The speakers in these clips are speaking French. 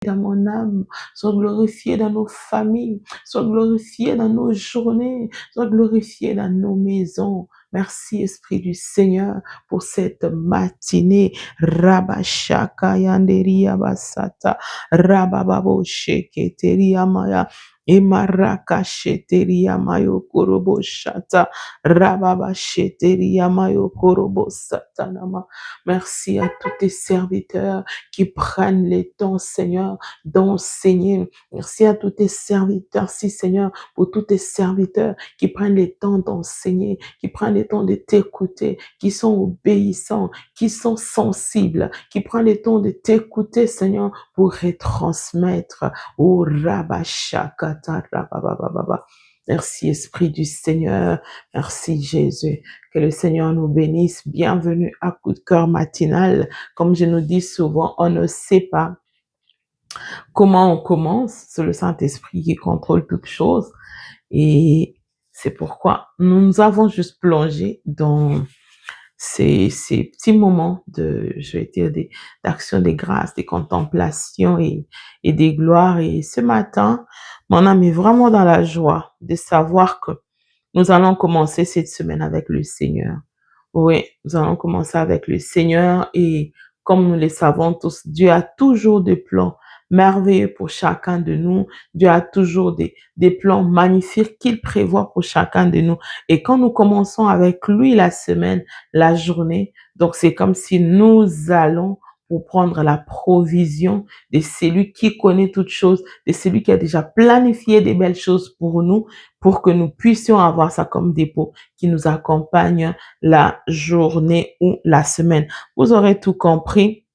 dans mon âme, sois glorifié dans nos familles, sois glorifié dans nos journées, sois glorifié dans nos maisons. Merci, Esprit du Seigneur, pour cette matinée. Rabashaka yanderia basata, rabababo sheketeria maya, emaraka sheteria mayo korobo shata, rababa sheteria mayo korobo satanama. Merci à tous tes serviteurs qui prennent le temps, Seigneur, d'enseigner. Merci à tous tes serviteurs, si Seigneur, pour tous tes serviteurs qui prennent le temps d'enseigner, qui prennent le temps de t'écouter, qui sont obéissants, qui sont sensibles, qui prennent le temps de t'écouter, Seigneur, pour retransmettre. Oh, Rabashakata, Rababababa. Merci, Esprit du Seigneur. Merci, Jésus. Que le Seigneur nous bénisse. Bienvenue à Coup de cœur matinal. Comme je nous dis souvent, on ne sait pas comment on commence. C'est le Saint-Esprit qui contrôle toutes choses. Et c'est pourquoi nous avons juste plongé dans ces petits moments de, je vais dire, d'action des grâces, des contemplations et des gloires. Et ce matin, mon âme est vraiment dans la joie de savoir que nous allons commencer cette semaine avec le Seigneur. Oui, nous allons commencer avec le Seigneur et comme nous le savons tous, Dieu a toujours des plans merveilleux pour chacun de nous. Dieu a toujours des plans magnifiques qu'il prévoit pour chacun de nous. Et quand nous commençons avec lui la semaine, la journée, donc c'est comme si nous allons pour prendre la provision de celui qui connaît toutes choses, de celui qui a déjà planifié des belles choses pour nous, pour que nous puissions avoir ça comme dépôt qui nous accompagne la journée ou la semaine. Vous aurez tout compris.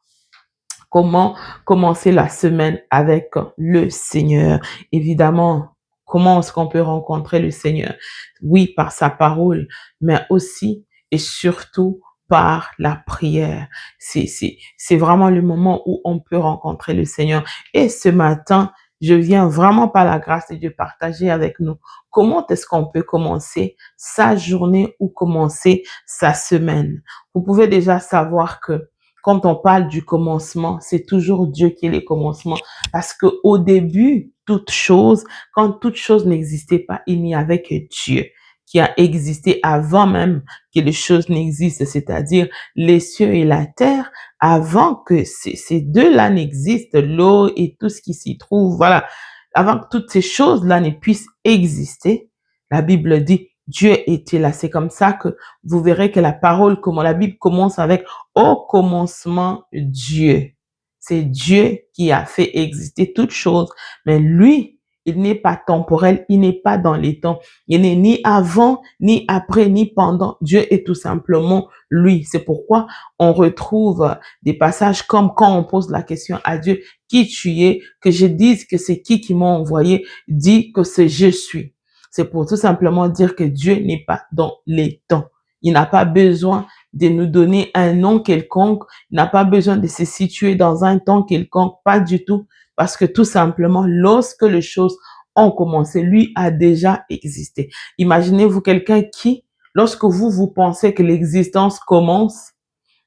Comment commencer la semaine avec le Seigneur? Évidemment, comment est-ce qu'on peut rencontrer le Seigneur? Oui, par sa parole, mais aussi et surtout par la prière. C'est vraiment le moment où on peut rencontrer le Seigneur. Et ce matin, je viens vraiment par la grâce de Dieu partager avec nous comment est-ce qu'on peut commencer sa journée ou commencer sa semaine. Vous pouvez déjà savoir que quand on parle du commencement, c'est toujours Dieu qui est le commencement. Parce que au début, quand toute chose n'existait pas, il n'y avait que Dieu qui a existé avant même que les choses n'existent, c'est-à-dire les cieux et la terre, avant que ces deux-là n'existent, l'eau et tout ce qui s'y trouve, voilà, avant que toutes ces choses-là ne puissent exister, la Bible dit Dieu était là. C'est comme ça que vous verrez que la Bible commence avec au commencement, Dieu. C'est Dieu qui a fait exister toutes choses. Mais lui, il n'est pas temporel, il n'est pas dans les temps. Il n'est ni avant, ni après, ni pendant. Dieu est tout simplement lui. C'est pourquoi on retrouve des passages comme quand on pose la question à Dieu, qui tu es, que je dise que c'est qui m'a envoyé, dit que c'est je suis. C'est pour tout simplement dire que Dieu n'est pas dans les temps. Il n'a pas besoin de nous donner un nom quelconque. Il n'a pas besoin de se situer dans un temps quelconque. Pas du tout. Parce que tout simplement, lorsque les choses ont commencé, lui a déjà existé. Imaginez-vous quelqu'un qui, lorsque vous pensez que l'existence commence,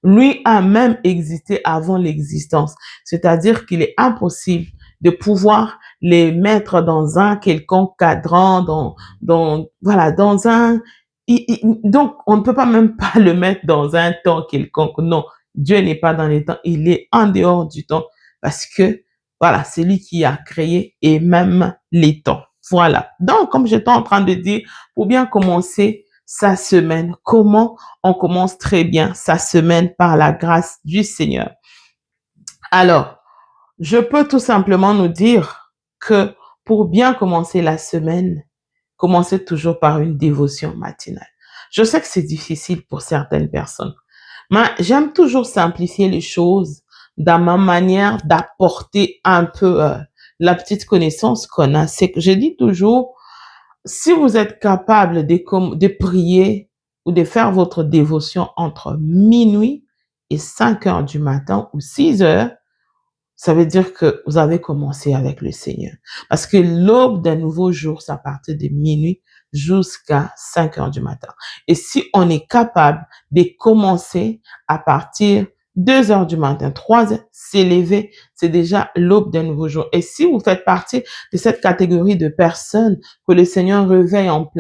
lui a même existé avant l'existence. C'est-à-dire qu'il est impossible de pouvoir les mettre dans un quelconque cadran, voilà, donc, on ne peut pas même pas le mettre dans un temps quelconque. Non, Dieu n'est pas dans les temps. Il est en dehors du temps parce que, voilà, c'est lui qui a créé et même les temps. Voilà. Donc, comme j'étais en train de dire, pour bien commencer sa semaine, comment on commence très bien sa semaine par la grâce du Seigneur. Alors, je peux tout simplement nous dire que pour bien commencer la semaine, commencez toujours par une dévotion matinale. Je sais que c'est difficile pour certaines personnes, mais j'aime toujours simplifier les choses dans ma manière d'apporter un peu la petite connaissance qu'on a. C'est que je dis toujours, si vous êtes capable de prier ou de faire votre dévotion entre minuit et 5 heures du matin ou 6 heures, ça veut dire que vous avez commencé avec le Seigneur. Parce que l'aube d'un nouveau jour, c'est à partir de minuit jusqu'à 5 heures du matin. Et si on est capable de commencer à partir 2 heures du matin, 3 heures, s'élever, c'est déjà l'aube d'un nouveau jour. Et si vous faites partie de cette catégorie de personnes que le Seigneur réveille en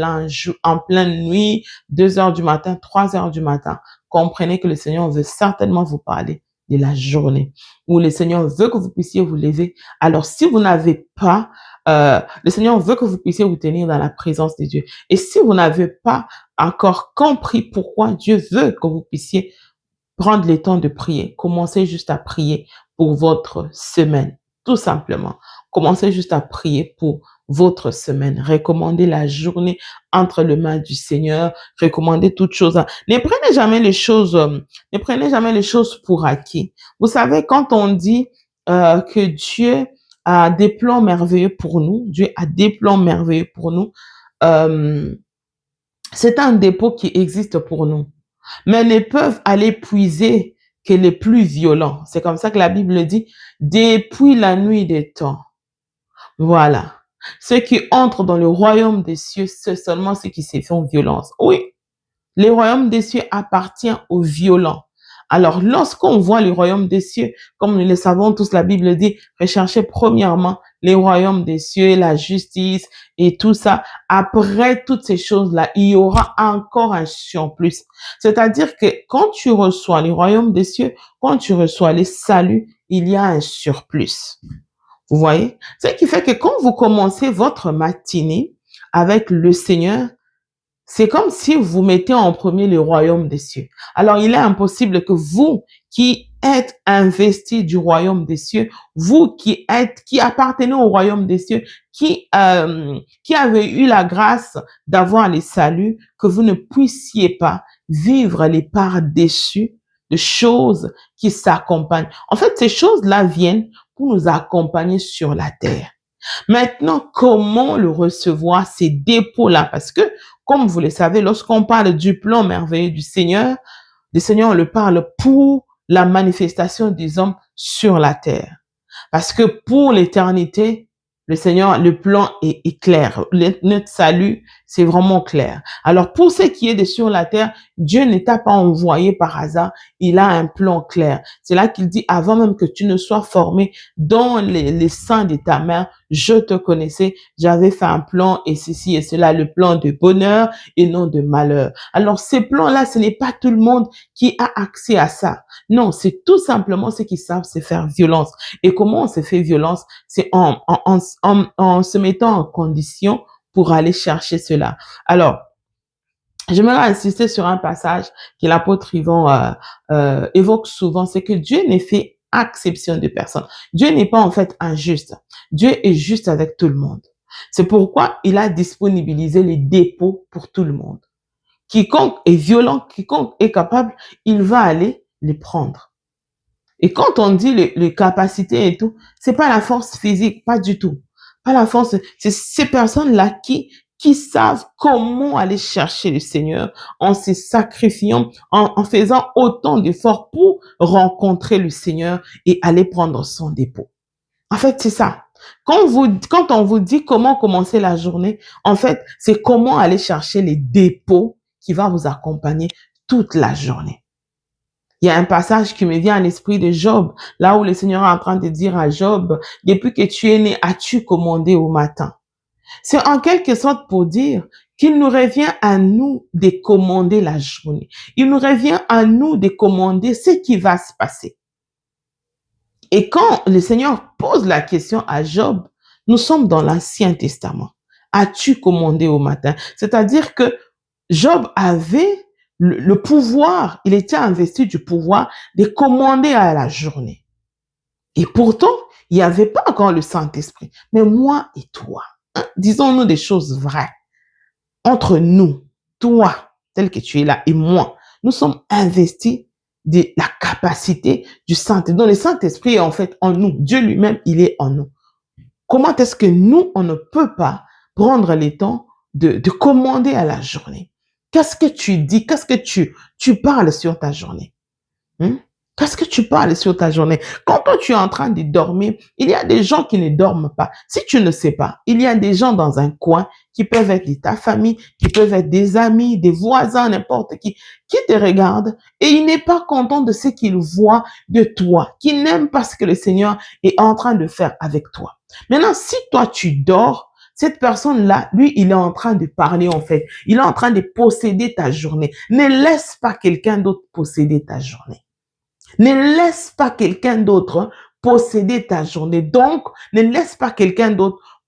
en pleine nuit, 2 heures du matin, 3 heures du matin, comprenez que le Seigneur veut certainement vous parler de la journée, où le Seigneur veut que vous puissiez vous lever. Alors, si vous n'avez pas, le Seigneur veut que vous puissiez vous tenir dans la présence de Dieu. Et si vous n'avez pas encore compris pourquoi Dieu veut que vous puissiez prendre le temps de prier, commencez juste à prier pour votre semaine, tout simplement. Commencez juste à prier pour votre semaine. Recommandez la journée entre les mains du Seigneur. Recommandez toutes choses. Ne prenez jamais les choses pour acquis. Vous savez, quand on dit que Dieu a des plans merveilleux pour nous, Dieu a des plans merveilleux pour nous, euh, c'est un dépôt qui existe pour nous, mais ne peuvent aller puiser que les plus violents. C'est comme ça que la Bible dit, depuis la nuit des temps. Voilà. Ceux qui entrent dans le royaume des cieux, c'est seulement ceux qui se font violence. Oui, le royaume des cieux appartient aux violents. Alors, lorsqu'on voit le royaume des cieux, comme nous le savons tous, la Bible dit, recherchez premièrement les royaumes des cieux, la justice et tout ça. Après toutes ces choses-là, il y aura encore un surplus. C'est-à-dire que quand tu reçois le royaume des cieux, quand tu reçois les saluts, il y a un surplus. Vous voyez? Ce qui fait que quand vous commencez votre matinée avec le Seigneur, c'est comme si vous mettez en premier le royaume des cieux. Alors, il est impossible que vous qui êtes investis du royaume des cieux, vous qui appartenez au royaume des cieux, qui avez eu la grâce d'avoir les saluts, que vous ne puissiez pas vivre les parts déçues de choses qui s'accompagnent. En fait, ces choses-là viennent pour nous accompagner sur la terre. Maintenant, comment le recevoir, ces dépôts-là? Parce que, comme vous le savez, lorsqu'on parle du plan merveilleux du Seigneur, le Seigneur le parle pour la manifestation des hommes sur la terre. Parce que pour l'éternité, le Seigneur, le plan est clair. Notre salut, c'est vraiment clair. Alors, pour ce qui est de sur la terre, Dieu ne t'a pas envoyé par hasard. Il a un plan clair. C'est là qu'il dit, avant même que tu ne sois formé dans les seins de ta mère, je te connaissais. J'avais fait un plan et ceci et cela, le plan de bonheur et non de malheur. Alors, ces plans-là, ce n'est pas tout le monde qui a accès à ça. Non, c'est tout simplement ceux qui savent se faire violence. Et comment on se fait violence? C'est en se mettant en condition pour aller chercher cela. Alors, j'aimerais insister sur un passage que l'apôtre Yvon évoque souvent, c'est que Dieu ne fait exception de personne. Dieu n'est pas en fait injuste. Dieu est juste avec tout le monde. C'est pourquoi il a disponibilisé les dépôts pour tout le monde. Quiconque est violent, quiconque est capable, il va aller les prendre. Et quand on dit les capacités et tout, c'est pas la force physique, pas du tout. Pas la force, c'est ces personnes-là qui savent comment aller chercher le Seigneur en se sacrifiant, en faisant autant d'efforts pour rencontrer le Seigneur et aller prendre son dépôt. En fait, c'est ça. Quand on vous dit comment commencer la journée, en fait, c'est comment aller chercher les dépôts qui va vous accompagner toute la journée. Il y a un passage qui me vient à l'esprit de Job, là où le Seigneur est en train de dire à Job, depuis que tu es né, as-tu commandé au matin? C'est en quelque sorte pour dire qu'il nous revient à nous de commander la journée. Il nous revient à nous de commander ce qui va se passer. Et quand le Seigneur pose la question à Job, nous sommes dans l'Ancien Testament. As-tu commandé au matin? C'est-à-dire que Job avait le pouvoir, il était investi du pouvoir de commander à la journée. Et pourtant, il n'y avait pas encore le Saint-Esprit. Mais moi et toi, disons-nous des choses vraies. Entre nous, toi, tel que tu es là, et moi, nous sommes investis de la capacité du Saint-Esprit. Donc, le Saint-Esprit est en fait en nous. Dieu lui-même, il est en nous. Comment est-ce que nous, on ne peut pas prendre le temps de commander à la journée? Qu'est-ce que tu dis? Qu'est-ce que tu parles sur ta journée? Qu'est-ce que tu parles sur ta journée? Quand toi, tu es en train de dormir, il y a des gens qui ne dorment pas. Si tu ne sais pas, il y a des gens dans un coin qui peuvent être de ta famille, qui peuvent être des amis, des voisins, n'importe qui te regardent et il n'est pas content de ce qu'il voit de toi, qui n'aime pas ce que le Seigneur est en train de faire avec toi. Maintenant, si toi, tu dors, cette personne-là, lui, il est en train de parler en fait. Il est en train de posséder ta journée. Ne laisse pas quelqu'un d'autre posséder ta journée. Ne laisse pas quelqu'un d'autre posséder ta journée. Donc, ne laisse pas quelqu'un d'autre,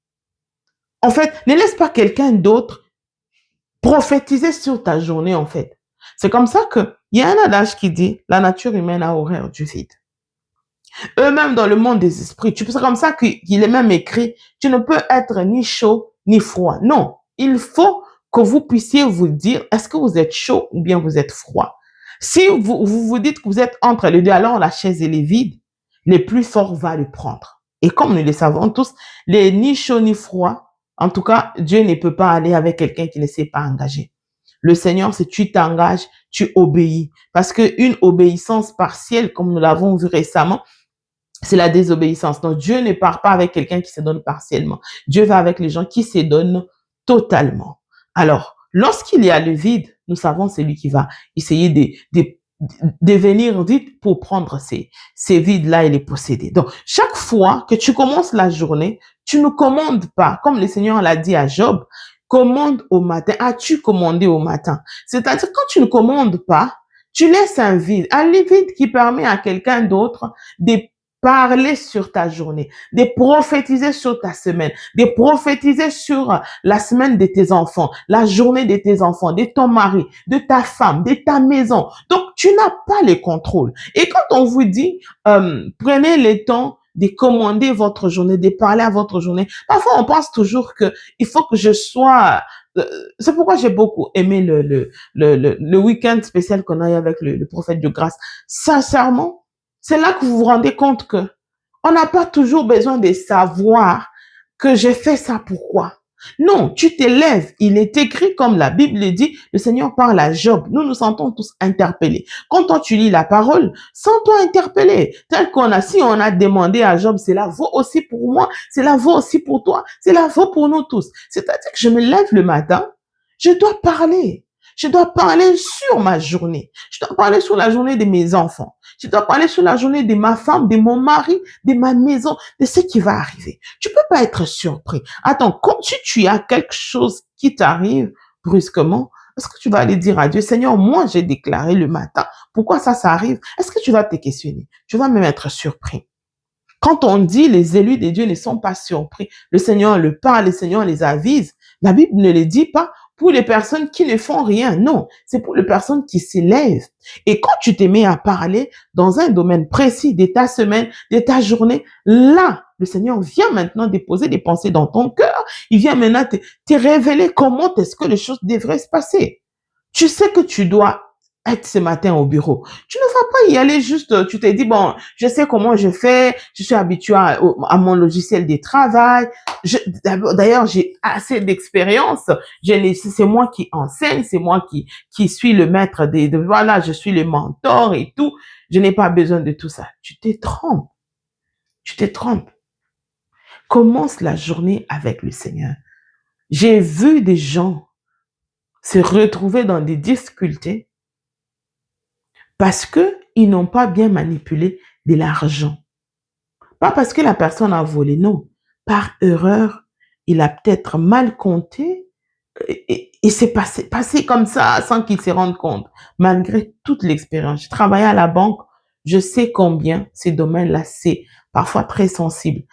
en fait, ne laisse pas quelqu'un d'autre prophétiser sur ta journée, en fait. C'est comme ça que, il y a un adage qui dit, la nature humaine a horreur du vide. Eux-mêmes dans le monde des esprits, c'est comme ça qu'il est même écrit, tu ne peux être ni chaud ni froid. Non, il faut que vous puissiez vous dire, est-ce que vous êtes chaud ou bien vous êtes froid? Si vous dites que vous êtes entre les deux, alors la chaise elle est vide, le plus fort va le prendre. Et comme nous le savons tous, les ni chaud ni froid, en tout cas, Dieu ne peut pas aller avec quelqu'un qui ne s'est pas engagé. Le Seigneur, si tu t'engages, tu obéis. Parce qu'une obéissance partielle, comme nous l'avons vu récemment, c'est la désobéissance. Donc, Dieu ne part pas avec quelqu'un qui se donne partiellement. Dieu va avec les gens qui se donnent totalement. Alors, lorsqu'il y a le vide, nous savons c'est lui qui va essayer de venir vite pour prendre ces vides-là et les posséder. Donc, chaque fois que tu commences la journée, tu ne commandes pas, comme le Seigneur l'a dit à Job, commande au matin. As-tu commandé au matin? C'est-à-dire, quand tu ne commandes pas, tu laisses un vide qui permet à quelqu'un d'autre de parler sur ta journée, de prophétiser sur ta semaine, de prophétiser sur la semaine de tes enfants, la journée de tes enfants, de ton mari, de ta femme, de ta maison. Donc, tu n'as pas le contrôle. Et quand on vous dit, prenez le temps de commander votre journée, de parler à votre journée, parfois on pense toujours que il faut que je sois... c'est pourquoi j'ai beaucoup aimé le week-end spécial qu'on a eu avec le prophète de grâce. Sincèrement, c'est là que vous vous rendez compte que on n'a pas toujours besoin de savoir que j'ai fait ça pourquoi. Non, tu te lèves. Il est écrit comme la Bible dit, le Seigneur parle à Job. Nous nous sentons tous interpellés. Quand toi tu lis la parole, sens-toi interpellé. Tel qu'on a, si on a demandé à Job, cela vaut aussi pour moi, cela vaut aussi pour toi, cela vaut pour nous tous. C'est-à-dire que je me lève le matin, je dois parler. Je dois parler sur ma journée. Je dois parler sur la journée de mes enfants. Je dois parler sur la journée de ma femme, de mon mari, de ma maison, de ce qui va arriver. Tu peux pas être surpris. Attends, quand tu as quelque chose qui t'arrive brusquement, est-ce que tu vas aller dire à Dieu, Seigneur, moi j'ai déclaré le matin, pourquoi ça arrive? Est-ce que tu vas te questionner? Tu vas même être surpris. Quand on dit les élus de Dieu ne sont pas surpris, le Seigneur le parle, le Seigneur les avise, la Bible ne le dit pas pour les personnes qui ne font rien. Non, c'est pour les personnes qui s'élèvent. Et quand tu te mets à parler dans un domaine précis de ta semaine, de ta journée, là, le Seigneur vient maintenant déposer des pensées dans ton cœur. Il vient maintenant te révéler comment est-ce que les choses devraient se passer. Tu sais que tu dois être ce matin au bureau. Tu ne vas pas y aller juste, tu t'es dit, bon, je sais comment je fais, je suis habitué à mon logiciel de travail. D'ailleurs, j'ai assez d'expérience. C'est moi qui enseigne, c'est moi qui suis le maître voilà, je suis le mentor et tout. Je n'ai pas besoin de tout ça. Tu te trompes. Tu te trompes. Commence la journée avec le Seigneur. J'ai vu des gens se retrouver dans des difficultés parce qu'ils n'ont pas bien manipulé de l'argent. Pas parce que la personne a volé, non. Par erreur, il a peut-être mal compté et c'est passé comme ça sans qu'il se rende compte. Malgré toute l'expérience. Je travaillais à la banque, je sais combien ces domaines-là, c'est parfois très sensible.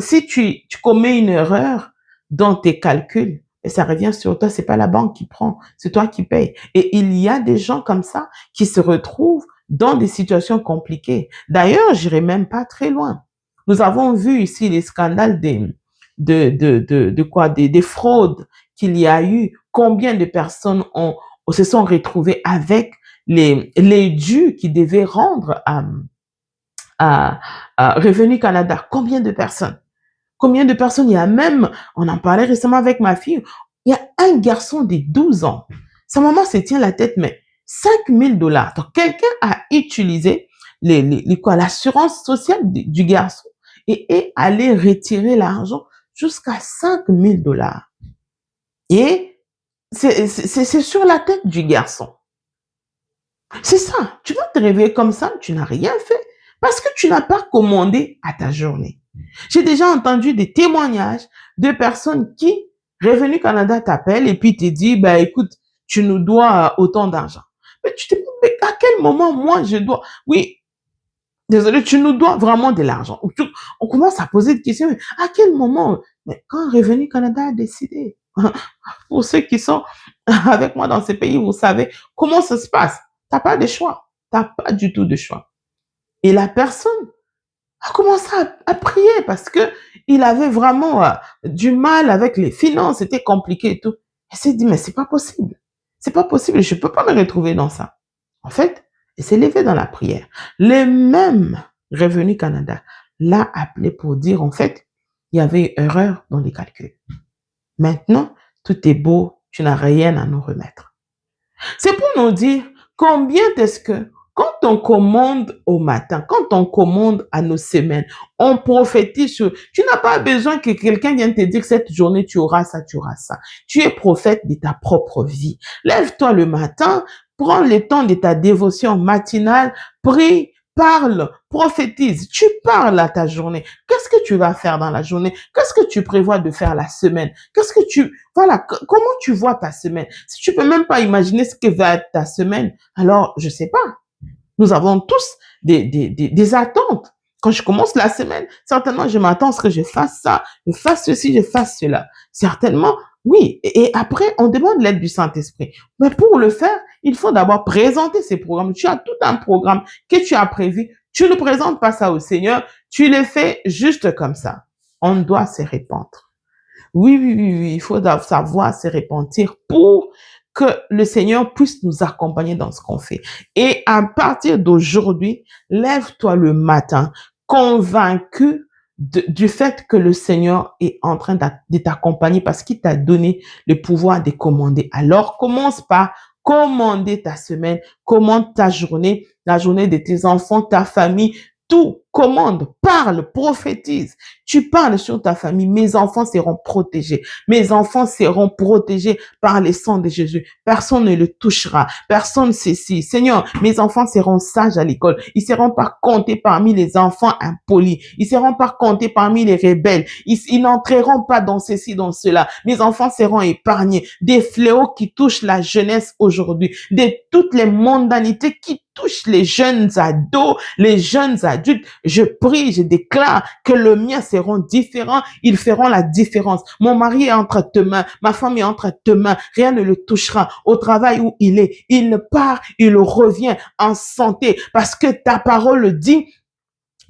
Si tu commets une erreur dans tes calculs, et ça revient sur toi, c'est pas la banque qui prend, c'est toi qui payes. Et il y a des gens comme ça qui se retrouvent dans des situations compliquées. D'ailleurs, j'irai même pas très loin. Nous avons vu ici les scandales des fraudes qu'il y a eu. Combien de personnes se sont retrouvées avec les dus qu'ils devaient rendre à Revenu Canada. Combien de personnes? Combien de personnes? Il y a même, on en parlait récemment avec ma fille, il y a un garçon de 12 ans. Sa maman se tient la tête, mais $5 000. Donc, quelqu'un a utilisé l'assurance sociale du garçon et est allé retirer l'argent jusqu'à 5 000 $. Et c'est sur la tête du garçon. C'est ça. Tu vas te réveiller comme ça, tu n'as rien fait parce que tu n'as pas commandé à ta journée. J'ai déjà entendu des témoignages de personnes qui, Revenu Canada, t'appellent et puis te dit, bah écoute, tu nous dois autant d'argent. Mais tu te dis, mais à quel moment moi je dois? Oui, désolé, tu nous dois vraiment de l'argent. On commence à poser des questions. À quel moment? Mais quand Revenu Canada a décidé, pour ceux qui sont avec moi dans ces pays, vous savez comment ça se passe. T'as pas de choix. T'as pas du tout de choix. Et la personne a commencé à prier parce que il avait vraiment du mal avec les finances. C'était compliqué et tout. Elle s'est dit, mais c'est pas possible. C'est pas possible. Je peux pas me retrouver dans ça. En fait, elle s'est levée dans la prière. Le même Revenu Canada l'a appelé pour dire, en fait, il y avait une erreur dans les calculs. Maintenant, tout est beau. Tu n'as rien à nous remettre. C'est pour nous dire combien est-ce que quand on commande au matin, quand on commande à nos semaines, on prophétise sur... Tu n'as pas besoin que quelqu'un vienne te dire que cette journée, tu auras ça, tu auras ça. Tu es prophète de ta propre vie. Lève-toi le matin, prends le temps de ta dévotion matinale, prie, parle, prophétise. Tu parles à ta journée. Qu'est-ce que tu vas faire dans la journée? Qu'est-ce que tu prévois de faire la semaine? Qu'est-ce que tu... Voilà, comment tu vois ta semaine? Si tu peux même pas imaginer ce que va être ta semaine, alors je sais pas. Nous avons tous des attentes. Quand je commence la semaine, certainement, je m'attends à ce que je fasse ça, je fasse ceci, je fasse cela. Certainement, oui. Et après, on demande l'aide du Saint-Esprit. Mais pour le faire, il faut d'abord présenter ces programmes. Tu as tout un programme que tu as prévu. Tu ne présentes pas ça au Seigneur. Tu le fais juste comme ça. On doit se répandre. Oui, oui, oui, oui. Il faut savoir se repentir pour que le Seigneur puisse nous accompagner dans ce qu'on fait. Et à partir d'aujourd'hui, lève-toi le matin, convaincu du fait que le Seigneur est en train de t'accompagner parce qu'il t'a donné le pouvoir de commander. Alors, commence par commander ta semaine, commande ta journée, la journée de tes enfants, ta famille, tout, commande, parle, prophétise. Tu parles sur ta famille. Mes enfants seront protégés. Mes enfants seront protégés par le sang de Jésus. Personne ne le touchera. Personne ceci. Seigneur, mes enfants seront sages à l'école. Ils seront pas comptés parmi les enfants impolis. Ils seront pas comptés parmi les rebelles. Ils n'entreront pas dans ceci, dans cela. Mes enfants seront épargnés des fléaux qui touchent la jeunesse aujourd'hui, de toutes les mondanités qui touchent les jeunes ados, les jeunes adultes. Je prie, je déclare que le mien seront différents. Ils feront la différence. Mon mari est entre tes mains. Ma femme est entre tes mains. Rien ne le touchera. Au travail où il est, il part, il revient en santé parce que ta parole dit,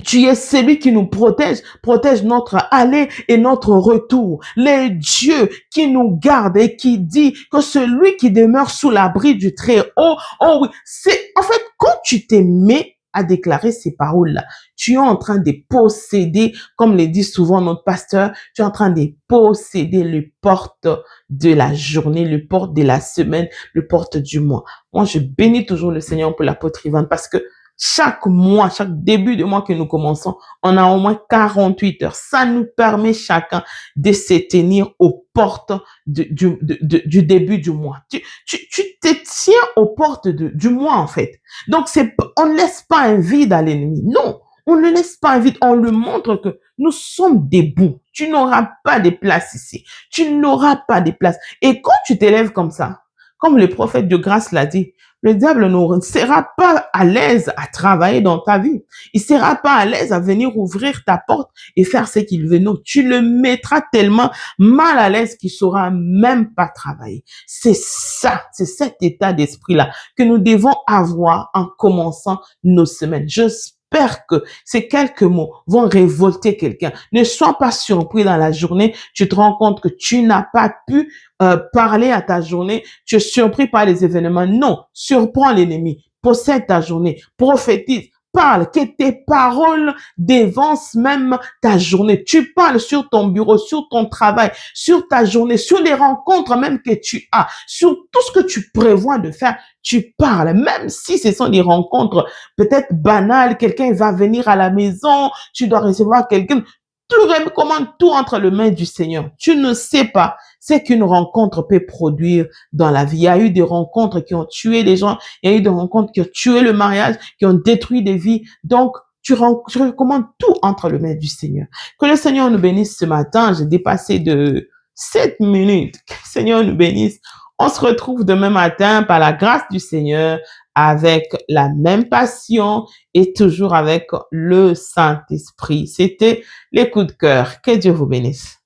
tu es celui qui nous protège notre aller et notre retour. Les dieux qui nous gardent et qui dit que celui qui demeure sous l'abri du Très-Haut, oh oui, c'est, en fait, quand tu t'es mis à déclarer ces paroles-là, tu es en train de posséder, comme le dit souvent notre pasteur, tu es en train de posséder le porte de la journée, le porte de la semaine, le porte du mois. Moi, je bénis toujours le Seigneur pour l'apôtre Yvan parce que chaque mois, chaque début de mois que nous commençons, on a au moins 48 heures. Ça nous permet chacun de se tenir aux portes du début du mois. Tu te tiens aux portes du mois, en fait. Donc, on ne laisse pas un vide à l'ennemi. Non, on ne laisse pas un vide. On lui montre que nous sommes debout. Tu n'auras pas de place ici. Tu n'auras pas de place. Et quand tu t'élèves comme ça, comme le prophète de grâce l'a dit, le diable ne sera pas à l'aise à travailler dans ta vie. Il sera pas à l'aise à venir ouvrir ta porte et faire ce qu'il veut. Non, tu le mettras tellement mal à l'aise qu'il saura même pas travailler. C'est ça, c'est cet état d'esprit-là que nous devons avoir en commençant nos semaines. J'espère que ces quelques mots vont révolter quelqu'un. Ne sois pas surpris dans la journée. Tu te rends compte que tu n'as pas pu parler à ta journée. Tu es surpris par les événements. Non, surprends l'ennemi. Possède ta journée. Prophétise. parles, que tes paroles dévancent même ta journée. Tu parles sur ton bureau, sur ton travail, sur ta journée, sur les rencontres même que tu as, sur tout ce que tu prévois de faire. Tu parles, même si ce sont des rencontres peut-être banales, quelqu'un va venir à la maison, tu dois recevoir quelqu'un. Tu recommandes tout entre les mains du Seigneur. Tu ne sais pas ce qu'une rencontre peut produire dans la vie. Il y a eu des rencontres qui ont tué les gens, il y a eu des rencontres qui ont tué le mariage, qui ont détruit des vies. Donc, tu recommandes tout entre les mains du Seigneur. Que le Seigneur nous bénisse ce matin. J'ai dépassé de 7 minutes. Que le Seigneur nous bénisse. On se retrouve demain matin par la grâce du Seigneur avec la même passion et toujours avec le Saint-Esprit. C'était les coups de cœur. Que Dieu vous bénisse.